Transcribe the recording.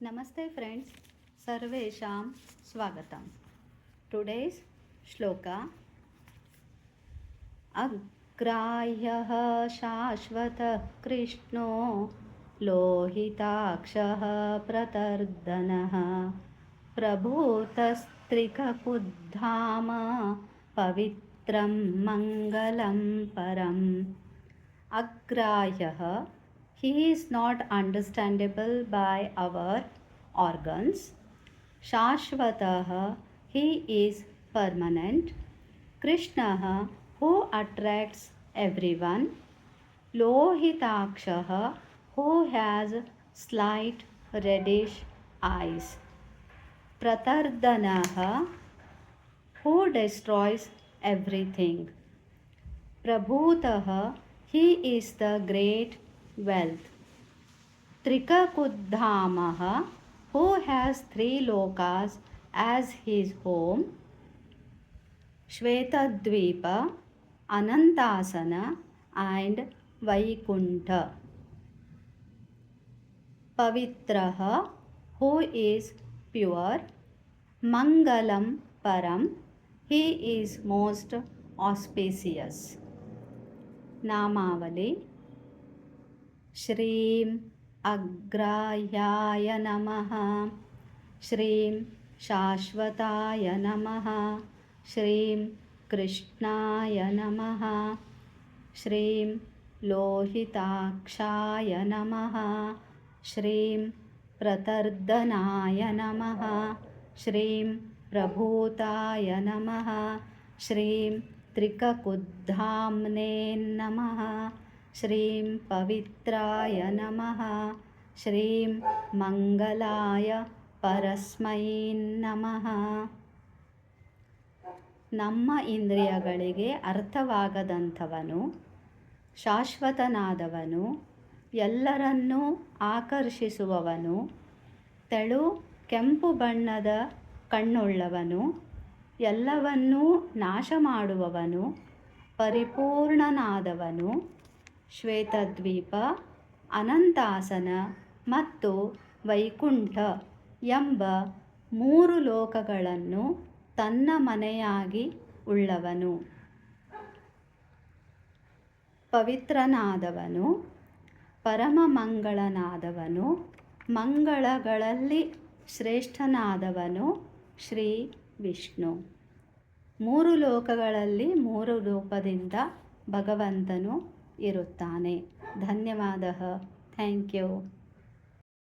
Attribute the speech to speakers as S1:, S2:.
S1: Namaste friends, Sarvesham Swagatam. Today's shloka Agrahyah Shashvatah Krishno Lohitakshaः Pratardanah Prabhutasтрикапудಧಾಮ Pavitram Mangalam Param. Agrahyah, he is not understandable by our organs. Shashvatah, he is permanent. Krishna, who attracts everyone. Lohitaksha, who has slight reddish eyes. Pratardanah, who destroys everything. Prabhutah, he is the great wealth. Trikakudhamah, who has three lokas as his home. Shvetadvipa, Anantasana and Vaikuntha. Pavitraha, who is pure. Mangalam Param, he is most auspicious. Namavali. Shreem Agrayaya Namaha, Shreem Shashvataya Namaha, Shreem Krishnaya Namaha, Shreem Lohitakshaya Namaha, Shreem Pratardanaya Namaha, Shreem Prabhutaya Namaha, Shreem Trikakudhamne Namaha, Shreem Pavitraya Namaha, Shreem Mangalaya Parasmai Namaha. ನಮ್ಮ ಇಂದ್ರಿಯಗಳಿಗೆ ಅರ್ಥವಾಗದಂಥವನು, ಶಾಶ್ವತನಾದವನು, ಎಲ್ಲರನ್ನೂ ಆಕರ್ಷಿಸುವವನು, ತೆಳು ಕೆಂಪು ಬಣ್ಣದ ಕಣ್ಣುಳ್ಳವನು, ಎಲ್ಲವನ್ನೂ ನಾಶ ಮಾಡುವವನು, ಪರಿಪೂರ್ಣನಾದವನು, ಶ್ವೇತದ್ವೀಪ, ಅನಂತಾಸನ ಮತ್ತು ವೈಕುಂಠ ಎಂಬ ಮೂರು ಲೋಕಗಳನ್ನು ತನ್ನ ಮನೆಯಾಗಿ ಉಳ್ಳವನು. ಪವಿತ್ರನಾದವನು, ಪರಮಮಂಗಳನಾದವನು, ಮಂಗಳಗಳಲ್ಲಿ ಶ್ರೇಷ್ಠನಾದವನು ಶ್ರೀ ವಿಷ್ಣು. ಮೂರು ಲೋಕಗಳಲ್ಲಿ ಮೂರು ರೂಪದಿಂದ ಭಗವಂತನು ಇರುತ್ತಾನೆ. ಧನ್ಯವಾದ. Thank you.